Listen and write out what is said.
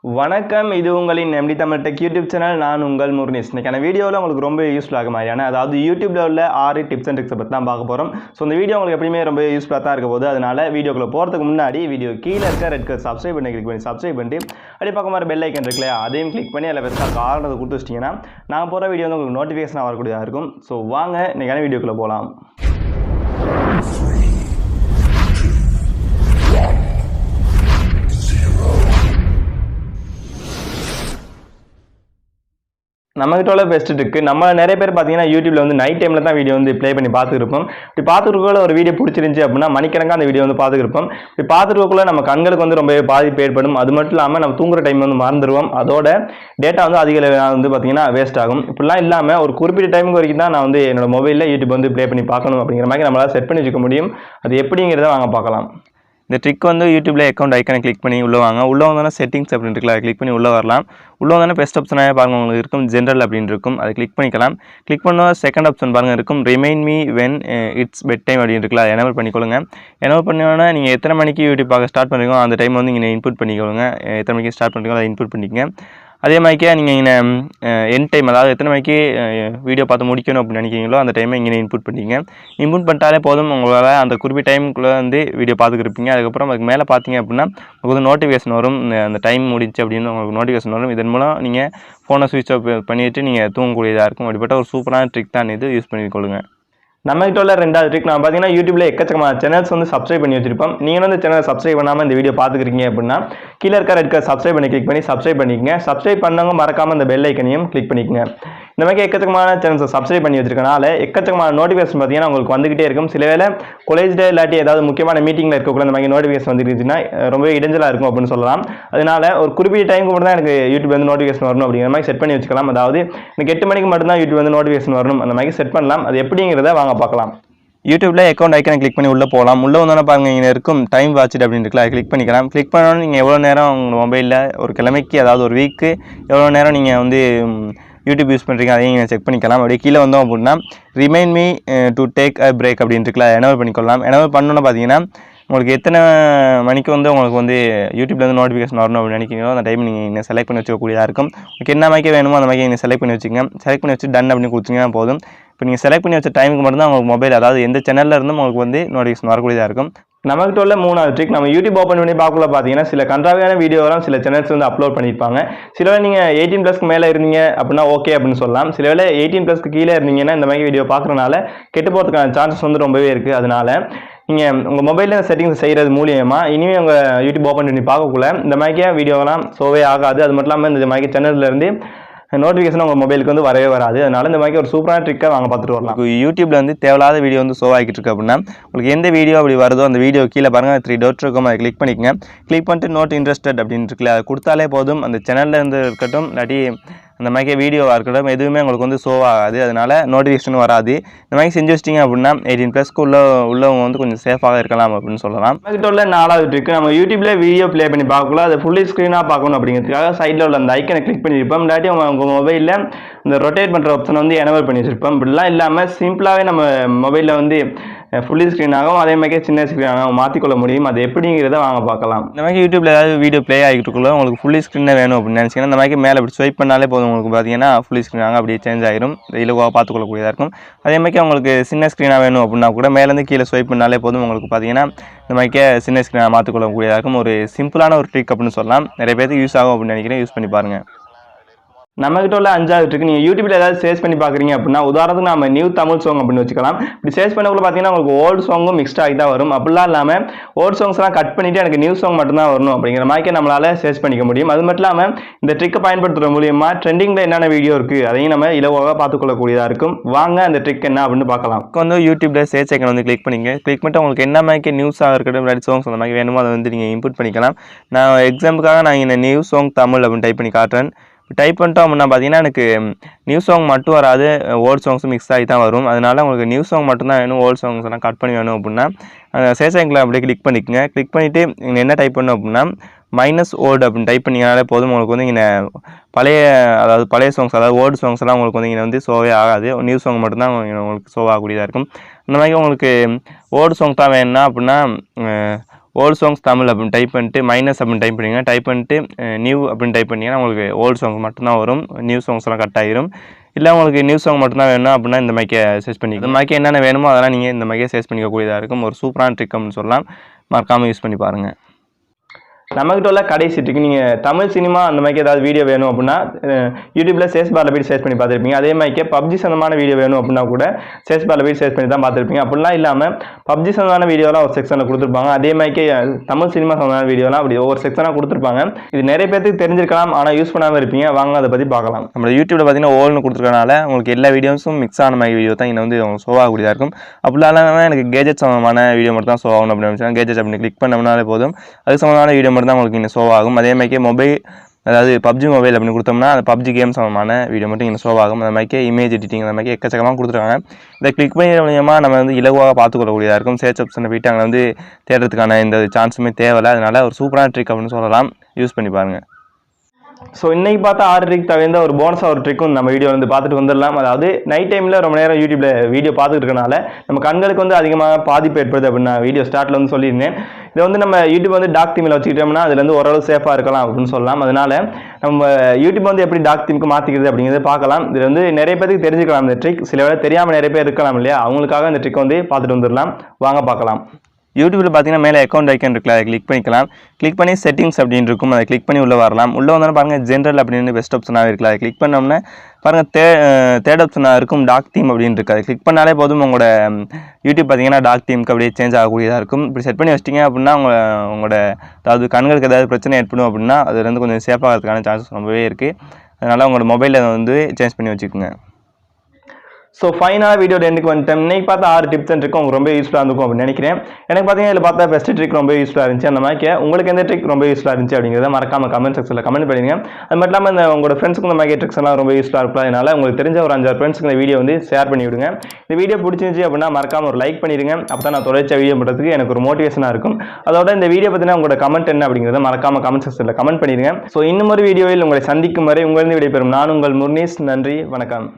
வணக்கம், இது உங்களின் MD Tamil tech YouTube channel. நான் உங்கள் முருகேஷ். இன்னைக்கான வீடியோவில் உங்களுக்கு ரொம்ப யூஸ்ஃபுல்லாக மாதிரியான அதாவது யூடியூப்ல உள்ள 6 டிப்ஸ் அண்ட் ட்ரிக்ஸை பற்றி தான் பார்க்க போகிறோம். ஸோ இந்த வீடியோ உங்களுக்கு எப்பயுமே ரொம்ப யூஸ்ஃபுல்லாக தான் இருக்க போகுது. அதனால வீடியோக்குள்ள போகிறதுக்கு முன்னாடி வீடியோ கீழே இருக்க ரெட் கலர் சப்ஸ்கிரைப் பண்ணி கிளிக் பண்ணி சப்ஸ்கிரைப் பண்ணிட்டு அப்படியே பக்கம் மாதிரி பெல் ஐக்கன் இருக்குல்லையா, அதையும் கிளிக் பண்ணி அதில் பெருசாக ஆர்டர் கொடுத்து வச்சிட்டிங்கன்னா நாங்கள் போகிற வீடியோ வந்து உங்களுக்கு நோட்டிஃபிகேஷன் வரக்கூடியதாக இருக்கும். ஸோ வாங்க இன்னைக்கான வீடியோக்குள்ளே போகலாம். நம்மகிட்ட உள்ள பெஸ்ட் ட்ரிக், நம்ம நிறைய பேர் பார்த்தீங்கன்னா யூடியூப்ல வந்து நைட் டைமில் தான் வீடியோ வந்து ப்ளே பண்ணி பார்த்துருப்போம். இப்படி பார்த்துருக்கோள்ள ஒரு வீடியோ பிடிச்சிருந்துச்சி அப்படின்னா மணிக்கணக்காக அந்த வீடியோ வந்து பார்த்துருப்போம். இப்படி பார்த்துருக்கோள்ள நம்ம கண்களுக்கு வந்து ரொம்ப பாதிப்பு ஏற்படும். அது மட்டும் இல்லாமல் நம்ம தூங்குற டைம் வந்து மறந்துடுவோம். அதோட டேட்டா வந்து அதிக வந்து பார்த்தீங்கன்னா வேஸ்ட் ஆகும். இப்படிலாம் இல்லாமல் ஒரு குறிப்பிட்ட டைமுக்கு வரைக்கும் தான் நான் வந்து என்னோட மொபைலில் யூடியூப் வந்து ப்ளே பண்ணி பார்க்கணும் அப்படிங்கிற மாதிரி நம்மளால் செட் பண்ணி வச்சுக்க முடியும். அது எப்படிங்கிறத வாங்க பார்க்கலாம். இந்த ட்ரிக் வந்து யூடியூப்ல அக்கௌண்ட் ஐக்கனை கிளிக் பண்ணி உள்ளே வாங்க. உள்ளே வந்தோன்னா செட்டிங்ஸ் அப்படின்னு இருக்குல்ல, அதை கிளிக் பண்ணி உள்ளே வரலாம். உள்ளே வந்தோன்னா பெஸ்ட் ஆப்ஷனாக பாருங்கள் உங்களுக்கு இருக்கும், ஜென்ரல் அப்படின்னு இருக்கும், அதை கிளிக் பண்ணிக்கலாம். கிளிக் பண்ணால் செகண்ட் ஆப்ஷன் பாருங்கள் இருக்கும், remind me when it's bed time அப்படின்னு இருக்குல்ல, அதை எனேபிள் பண்ணிக்கொள்ளுங்க. எனேபிள் பண்ணோன்னா நீங்கள் எத்தனை மணிக்கு யூடியூப் பார்க்க ஸ்டார்ட் பண்ணுறீங்களோ அந்த டைம் வந்து நீங்கள் இன்புட் பண்ணிக்கொள்ளுங்க. எத்தனை மணிக்கு ஸ்டார்ட் பண்ணுறீங்களோ அதை இன்புட் பண்ணிக்கங்க. அதே மாதிரிக்கே நீங்கள் இங்கே என் டைம், அதாவது எத்தனை மணிக்கு வீடியோ பார்த்து முடிக்கணும் அப்படின்னு நினைக்கிறீங்களோ அந்த டைமை இங்கே இன்புட் பண்ணிங்க. இன்புட் பண்ணிட்டாலே போதும், உங்களால் அந்த குறிப்பிட்ட டைமுக்குள்ளே வந்து வீடியோ பார்த்துக்கிருப்பீங்க. அதுக்கப்புறம் அதுக்கு மேலே பார்த்தீங்க அப்படின்னா உங்களுக்கு வந்து நோட்டிஃபிகேஷன் வரும், அந்த டைம் முடிச்சு அப்படின்னு உங்களுக்கு நோட்டிஃபிகேஷன் வரும். இதன் மூலம் நீங்கள் ஃபோனை சுவிட்ச் ஆஃப் பண்ணிவிட்டு நீங்கள் தூங்கக்கூடியதாக இருக்கும். அப்படிப்பட்ட ஒரு சூப்பரான ட்ரிக் தான் இது, யூஸ் பண்ணிக்கொள்ளுங்க. நம்மகிட்ட உள்ள ரெண்டாவது ட்ரிக், நான் பார்த்தீங்கன்னா யூடியூப்ல எக்கச்சக்கமான சேனல்ஸ் வந்து சப்ஸ்கிரைப் பண்ணி வச்சிருப்போம். நீங்கள் வந்து சேனலை சப்ஸ்கிரைப் பண்ணாமல் இந்த வீடியோ பார்த்துக்கிறீங்க அப்படின்னா கீழே இருக்க ரெட் கலர் சப்ஸ்கிரைப் பண்ணி கிளிக் பண்ணி சப்ஸ்கிரைப் பண்ணிக்கங்க. சப்ஸ்கிரைப் பண்ணவங்க மறக்காமல் இந்த பெல் ஐக்கனையும் கிளிக் பண்ணிக்கங்க. இந்த மாதிரி எக்கச்சக்கமான சேனல்ஸை சப்ஸ்கிரைப் பண்ணி வச்சிருக்கனால எக்கச்சக்கமான நோட்டிஃபிகேஷன் பார்த்தீங்கன்னா உங்களுக்கு வந்துகிட்டே இருக்கும். சில வேளை காலேஜ் இல்லாட்டி ஏதாவது முக்கியமான மீட்டிங்கில் இருக்கக்குள்ள இந்த மாதிரி நோட்டிஃபிகேஷன் வந்துருச்சுன்னா ரொம்ப இடைஞ்சலாக இருக்கும் அப்படின்னு சொல்லலாம். அதனால ஒரு குறிப்பிட்ட டைமுக்கு மட்டும் தான் எனக்கு யூடியூப் வந்து நோட்டிஃபிகேஷன் வரணும் அப்படிங்கிற மாதிரி செட் பண்ணி வச்சுக்கலாம். அதாவது எனக்கு 8 மணிக்கு மட்டும் தான் யூடியூப் வந்து நோட்டிஃபிகேஷன் வரணும், அந்த மாதிரி செட் பண்ணலாம். அது எப்படிங்கிறத வாங்க பார்க்கலாம். யூடியூப்ல அக்கௌண்ட் ஐக்கனை கிளிக் பண்ணி உள்ளே போகலாம். உள்ளே வந்தோன்னா பாருங்கள் இங்கே இருக்கும் டைம் வாட்ச் அப்படின்னு இருக்குல்ல, அதை கிளிக் பண்ணிக்கலாம். கிளிக் பண்ணோன்னு நீங்கள் எவ்வளோ நேரம் உங்கள் மொபைலில் ஒரு கிழமைக்கு, அதாவது ஒரு வீக்கு எவ்வளோ நேரம் நீங்கள் வந்து யூடியூப் யூஸ் பண்ணுறீங்க அதையும் நீங்கள் செக் பண்ணிக்கலாம். அப்படியே கீழே வந்தோம் அப்படின்னா remind me to take a break அப்படின்னு இருக்குல்ல, எனேபிள் பண்ணிக்கொள்ளலாம். எனேபிள் பண்ணோன்னு பார்த்தீங்கன்னா உங்களுக்கு எத்தனை மணிக்கு வந்து உங்களுக்கு வந்து யூடியூப்லேருந்து நோட்டிஃபிகேஷன் வரணும் அப்படின்னு நினைக்கிறீங்களோ அந்த டைம் நீங்கள் செலக்ட் பண்ணி வச்சுக்கக்கூடியதாக இருக்கும். உங்களுக்கு என்ன மாதிரி வேணுமோ அந்த மாதிரி நீங்கள் செலக்ட் பண்ணி வச்சுக்கோங்க. செலக்ட் பண்ணி வச்சு டன் அப்படின்னு கொடுத்தீங்கன்னா போதும். இப்போ நீங்கள் செலக்ட் பண்ணி வச்ச டைமுக்கு மட்டும்தான் உங்களுக்கு மொபைல், அதாவது எந்த சேனலில் இருந்தும் உங்களுக்கு வந்து நோட்டிஃபிகேஷன் வரக்கூடியதாக இருக்கும். நம்மகிட்ட உள்ள மூணாவது ட்ரிக், நம்ம யூடியூப் ஓப்பன் பண்ணி பார்க்கல பார்த்தீங்கன்னா சில கன்றாவியான வீடியோலாம் சில சேனல்ஸ் வந்து அப்லோட் பண்ணியிருப்பாங்க. சில வேளை நீங்கள் 18+ மேலே இருந்தீங்க அப்படின்னா ஓகே அப்படின்னு சொல்லலாம். சில வேளை 18+ கீழே இருந்தீங்கன்னா இந்த மாதிரி வீடியோ பார்க்குறனால கெட்டு போகிறதுக்கான சான்சஸ் வந்து ரொம்பவே இருக்குது. அதனால நீங்கள் உங்கள் மொபைலில் செட்டிங்ஸ் செய்கிறது மூலியமாக இனிமேல் உங்கள் யூடியூப் ஓப்பன் பண்ணி பார்க்கக்குள்ள இந்த மாதிரிக்கே வீடியோலாம் ஷோவே ஆகாது. அது மட்டும் இல்லாமல் இந்த மாதிரி சேனல்லேருந்து நோட்டிஃபிகேஷன் உங்கள் மொபைலுக்கு வந்து வரவே வராது. அதனால இந்த மாதிரி ஒரு சூப்பரான ட்ரிக்கை வாங்க பார்த்துட்டு வரலாம். யூடியூப்ல வந்து தேவையில்லாத வீடியோ வந்து ஷோ ஆகிட்டு இருக்கு அப்படின்னா உங்களுக்கு எந்த வீடியோ அப்படி வருதோ அந்த வீடியோ கீழே பாருங்கள் 3 டாட் இருக்கும், அதை கிளிக் பண்ணிக்கங்க. கிளிக் பண்ணிட்டு நோட் இன்ட்ரெஸ்டட் அப்படின்னு இருக்குல்ல, அதை கொடுத்தாலே போதும். அந்த சேனலில் இருந்து இருக்கட்டும் இல்லாட்டி அந்த மாதிரி வீடியோவாக இருக்கட்டும் எதுவுமே உங்களுக்கு வந்து ஷோ ஆகாது. அதனால நோட்டிஃபிகேஷன் வராது. இந்த மாதிரி செஞ்சு வச்சிட்டிங்க அப்படின்னா 18+ உள்ளவங்க வந்து கொஞ்சம் சேஃபாக இருக்கலாம் அப்படின்னு சொல்லலாம். நம்மகிட்ட உள்ள 4வது ட்ரிக், நம்ம யூடியூப்ல வீடியோ ப்ளே பண்ணி பார்க்கல, அதை ஃபுல்லி ஸ்க்ரீனாக பார்க்கணும் அப்படிங்கிறதுக்காக சைடில் உள்ள அந்த ஐக்கனை கிளிக் பண்ணியிருப்போம். இல்லாட்டி உங்கள் மொபைலில் இந்த ரொட்டேட் பண்ணுற ஆப்ஷன் வந்து எனேபிள் பண்ணி வச்சிருப்போம். இப்படிலாம் இல்லாமல் சிம்பிளாகவே நம்ம மொபைலில் வந்து ஃபுல்லி ஸ்க்ரீனாகவும் அதே மாதிரி சின்ன ஸ்க்ரீனாகவும் மாற்றிக்கொள்ள முடியும். அது எப்படிங்கிறத வாங்க பார்க்கலாம். இந்த மாதிரி யூடியூப்ல ஏதாவது வீடியோ ப்ளே ஆகிட்டுக்குள்ள உங்களுக்கு ஃபுல்லி ஸ்க்ரீனாக வேணும் அப்படின்னு நினச்சிங்கன்னா இந்த மாதிரி மேலே அப்படி ஸ்வைப் பண்ணாலே போதும், உங்களுக்கு பார்த்தீங்கன்னா ஃபுல்லி ஸ்க்ரீனாக அப்படியே சேஞ்ச் ஆகிரும், இலகுவாக பார்த்துக்கொள்ளக்கூடியதாக இருக்கும். அதே மாதிரி உங்களுக்கு சின்ன ஸ்க்ரீனாக வேணும் அப்படின்னா கூட மேலேருந்து கீழே ஸ்வைப் பண்ணாலே போதும், உங்களுக்கு பார்த்தீங்கன்னா இந்த மாதிரிக்கே சின்ன ஸ்க்ரீனாக மாற்றிக்கொள்ளக்கூடியதாக இருக்கும். ஒரு சிம்பிளான ஒரு ட்ரிக் அப்படின்னு சொல்லலாம். நிறைய பேருக்கு யூஸ் ஆகும் அப்படின்னு நினைக்கிறேன், யூஸ் பண்ணி பாருங்கள். நம்மகிட்ட உள்ள 5வது ட்ரிக், நீங்கள் யூடியூப்ல ஏதாவது சர்ச் பண்ணி பார்க்குறீங்க அப்படின்னா உதாரணத்துக்கு நம்ம நியூ தமிழ் சாங் அப்படின்னு வச்சுக்கலாம். இப்படி சர்ச் பண்ணக்குள்ள பார்த்தீங்கன்னா உங்களுக்கு ஓல்டு சாங்கும் மிக்ஸ்ட் ஆகி தான் வரும். அப்படிலாம் இல்லாமல் ஓல்டு சாங்ஸ்லாம் கட் பண்ணிவிட்டு எனக்கு நியூ சாங் மட்டும்தான் வரணும் அப்படிங்கிற மாதிரி நம்மளால் சர்ச் பண்ணிக்க முடியும். அது மட்டும் இல்லாமல் இந்த ட்ரிக்கை பயன்படுத்துகிற மூலியமாக ட்ரெண்டிங்கில் என்னென்ன வீடியோ இருக்குது அதையும் நம்ம இலவாக பார்த்துக்கொள்ளக்கூடியதாக இருக்கும். வாங்க அந்த ட்ரிக் என்ன அப்படின்னு பார்க்கலாம். வந்து யூடியூப்ல சர்ச் ஐக்கன் வந்து கிளிக் பண்ணிங்க. கிளிக் பண்ணிட்டு உங்களுக்கு என்ன மாதிரி நியூஸாக இருக்கட்டும் ரெட் சாங்ஸ் அந்த மாதிரி வேணுமோ அதை வந்து நீங்கள் இன்புட் பண்ணிக்கலாம். நான் எக்ஸாம்பிளுக்காக நான் இந்த நியூ சாங் தமிழ் அப்படின்னு டைப் பண்ணி காட்டுறேன். டைப் பண்ணிட்டோம் அப்படின்னா பார்த்தீங்கன்னா எனக்கு நியூ சாங் மட்டும் வராது, ஓல்டு சாங்ஸும் மிக்ஸ் ஆகி தான் வரும். அதனால உங்களுக்கு நியூ சாங் மட்டும் தான் வேணும், ஓல்டு சாங்ஸ் எல்லாம் கட் பண்ணி வேணும் அப்படின்னா சர்ச் ஐக்கனில் அப்படியே கிளிக் பண்ணிக்கங்க. கிளிக் பண்ணிவிட்டு நீங்கள் என்ன டைப் பண்ணணும் அப்படின்னா -ஓல்டு அப்படின்னு டைப் பண்ணிங்கனாலே போதும். உங்களுக்கு வந்து இங்கே பழைய சாங்ஸ், அதாவது ஓல்டு சாங்ஸ் எல்லாம் உங்களுக்கு வந்து இங்கே வந்து ஷோவே ஆகாது. நியூ சாங் மட்டும்தான் உங்களுக்கு ஷோ ஆகக்கூடியதாக இருக்கும். இந்த மாதிரி உங்களுக்கு ஓல்டு சாங் தான் வேணும்னா அப்படின்னா ஓல்ட் சாங்ஸ் தமிழ் அப்படின்னு டைப் பண்ணிட்டு மைனஸ் அப்படின்னு டைப் பண்ணிங்க. டைப் பண்ணிட்டு நியூ அப்படின்னு டைப் பண்ணிங்கன்னா உங்களுக்கு ஓல்டு சாங்ஸ் மட்டும்தான் வரும். நியூ சாங்ஸ்லாம் கட் ஆகிரும். இல்லை உங்களுக்கு நியூ சாங் மட்டும்தான் வேணும் அப்படின்னா இந்த மைக்கை சர்ச் பண்ணி இந்த மைக்கை என்னென்ன வேணுமோ அதெல்லாம் நீங்கள் இந்த மைக்கை சர்ச் பண்ணிக்கக்கூடியதாக இருக்கும். ஒரு சூப்பரான ட்ரிக் அப்படின்னு சொல்லலாம். மறக்காமல் யூஸ் பண்ணி பாருங்கள். நம்மகிட்ட உள்ள கடைசி ட்ரிக், நீங்கள் தமிழ் சினிமா அந்த மாதிரி ஏதாவது வீடியோ வேணும் அப்படின்னா யூடியூப்ல சேர்ச் பாரில் போய் சர்ச் பண்ணி பார்த்துருப்பீங்க. அதே மாதிரி பப்ஜி சம்பந்தமான வீடியோ வேணும் அப்படின்னா கூட சேர்ச் பாரில் போய் சர்ச் பண்ணி தான் பார்த்துருப்பீங்க. அப்படிலாம் இல்லாமல் பப்ஜி சம்பந்தமான வீடியோலாம் ஒரு செக்ஷனில் கொடுத்துருப்பாங்க. அதே மாதிரி தமிழ் சினிமா சம்பந்தமான வீடியோலாம் அப்படி ஒவ்வொரு செக்ஷனாக கொடுத்துருப்பாங்க. இது நிறைய பேருக்கு தெரிஞ்சிருக்கலாம், ஆனால் யூஸ் பண்ணாமல் இருப்பீங்க. வாங்க அதை பற்றி பார்க்கலாம். நம்ம யூடியூப்ல பார்த்தீங்கன்னா ஓல்னு கொடுத்துருக்கனால உங்களுக்கு எல்லா வீடியோஸும் மிக்ஸ் ஆன மாதிரி வீடியோ தான் இங்கே வந்து ஷோ ஆகக்கூடியதாக இருக்கும். அப்படிலாம் இல்லாமல் எனக்கு கேஜெட் சம்பந்தமான வீடியோ மட்டும் தான் ஷோ ஆகணும் அப்படின்னு நினச்சா கேஜெட் அப்படின்னு கிளிக் பண்ணோம்னாலே போதும். அது சம்பந்தமான வீடியோ மட்டும் தான் உங்களுக்கு இங்கே ஷோ ஆகும். அதே மாதிரி மொபைல், அதாவது பப்ஜி மொபைல் அப்படின்னு கொடுத்தோம்னா அந்த பப்ஜி கேம் சம்பந்தமான வீடியோ மட்டும் இங்கே ஷோ ஆகும். அந்த மாதிரி இமேஜ் எடிட்டிங் அந்த மாதிரி எக்கச்சக்கமாக கொடுத்துருக்காங்க. இதை கிளிக் பண்ணி மூலியமாக நம்ம வந்து இலகுவாக பார்த்துக்கொள்ளக்கூடியதாக இருக்கும். சர்ச் ஆப்ஷனை போயிட்டு அங்கே வந்து தேடுறதுக்கான எந்த சான்ஸுமே தேவையில்லை. அதனால ஒரு சூப்பரான ட்ரிக் அப்படின்னு சொல்லலாம். யூஸ் பண்ணி பாருங்கள். ஸோ இன்றைக்கி பார்த்தா 6 ட்ரிக் தவிர்த்த ஒரு போனஸாக ஒரு ட்ரிக்கும் நம்ம வீடியோ வந்து பார்த்துட்டு வந்துடலாம். அதாவது நைட் டைமில் ரொம்ப நேரம் யூடியூப்ல வீடியோ பார்த்துட்டு இருக்கனால நம்ம கண்களுக்கு வந்து அதிகமாக பாதிப்பு ஏற்படுது அப்படின்னு நான் வீடியோ ஸ்டார்ட்ல வந்து சொல்லியிருந்தேன். இதை வந்து நம்ம யூடியூப் வந்து டார்க் தீமில் வச்சுக்கிட்டோம்னா அதுலேருந்து ஓரளவு சேஃபாக இருக்கலாம் அப்படின்னு சொல்லலாம். அதனால நம்ம யூடியூப் வந்து எப்படி டார்க் தீமுக்கு மாற்றிக்கிறது அப்படிங்கிறத பார்க்கலாம். இது வந்து நிறைய பேருக்கு தெரிஞ்சுக்கலாம் இந்த ட்ரிக். சில வேலை தெரியாமல் நிறைய பேர் இருக்கலாம் இல்லையா, அவங்களுக்காக இந்த ட்ரிக் வந்து பார்த்துட்டு வந்துடலாம். வாங்க பார்க்கலாம். யூடியூப்ல பார்த்தீங்கன்னா மேலே அக்கௌண்ட் ஐக்கன் இருக்குல்ல, அதை கிளிக் பண்ணிக்கலாம். கிளிக் பண்ணி செட்டிங்ஸ் அப்படின்னு இருக்கும், அதை கிளிக் பண்ணி உள்ளே வரலாம். உள்ளே வந்தாலும் பாருங்கள் ஜென்ரல் அப்படின்னு பெஸ்ட் ஆப்ஷனாக இருக்குல்ல, அதை கிளிக் பண்ணோம்னா பாருங்கள் தேர்ட் ஆப்ஷனாக இருக்கும் டார்க் தீம் அப்படின்னு இருக்குது. அதை கிளிக் பண்ணாலே போதும் உங்களோட யூடியூப் பார்த்தீங்கன்னா டார்க் தீமுக்கு அப்படியே சேஞ்ச் ஆகக்கூடியதாக இருக்கும். இப்படி செட் பண்ணி வச்சிட்டிங்க அப்படின்னா உங்களோட அதாவது கண்களுக்கு ஏதாவது பிரச்சனை ஏற்படும் அப்படின்னா அதுலேருந்து கொஞ்சம் சேஃபாக இருக்கிறதுக்கான சான்சஸ் ரொம்பவே இருக்குது. அதனால் உங்களோட மொபைலில் வந்து சேஞ்ச் பண்ணி வச்சுக்கோங்க. ஸோ ஃபைனலாக வீடியோ எண்டுக்கு வந்துட்டேன். இன்னைக்கு பார்த்தா 6 டிப்ஸ் அண்ட் ட்ரிக் உங்களுக்கு ரொம்ப யூஸ்ஃபுல்லாக இருக்கும் அப்படின்னு நினைக்கிறேன். எனக்கு பார்த்தீங்கன்னா இதில் பார்த்தா பெஸ்ட் ட்ரிக் ரொம்ப யூஸ்ஃபுல்லாக இருந்துச்சு. அந்த மாதிரி உங்களுக்கு எந்த ட்ரிக் ரொம்ப யூஸ்ஃபுல்லாக இருந்துச்சு அப்படிங்கிறத மறக்காம கமெண்ட் செக்ஷனில் கமெண்ட் பண்ணிடுங்க. அது மட்டும் இல்லாமல் இந்த உங்களோட ஃப்ரெண்ட்ஸுக்கு இந்த மாதிரி ட்ரிக்ஸ் எல்லாம் ரொம்ப யூஸ்ஃபுல்லாக இருக்கும். அதனால உங்களுக்கு தெரிஞ்ச ஒரு 5 ஃப்ரெண்ட்ஸுக்கு இந்த வீடியோ வந்து ஷேர் பண்ணி விடுங்க. இந்த வீடியோ பிடிச்சிருந்துச்சு அப்படின்னா மறக்காம ஒரு லைக் பண்ணிடுங்க. அப்போ தான் நான் தொடர்ச்சியாக வீடியோ பண்ணுறதுக்கு எனக்கு ஒரு மோட்டிவேஷனாக இருக்கும். அதோட இந்த வீடியோ பற்றினா உங்களோட கமெண்ட் என்ன அப்படிங்கிறத மறக்காம கமெண்ட் செக்ஷனில் கமெண்ட் பண்ணிடுங்க. ஸோ இன்னும் ஒரு வீடியோவில் உங்களை சந்திக்கும் வரை உங்களிருந்து விடைபெறும் நான் உங்கள் முர்னீஸ். நன்றி, வணக்கம்.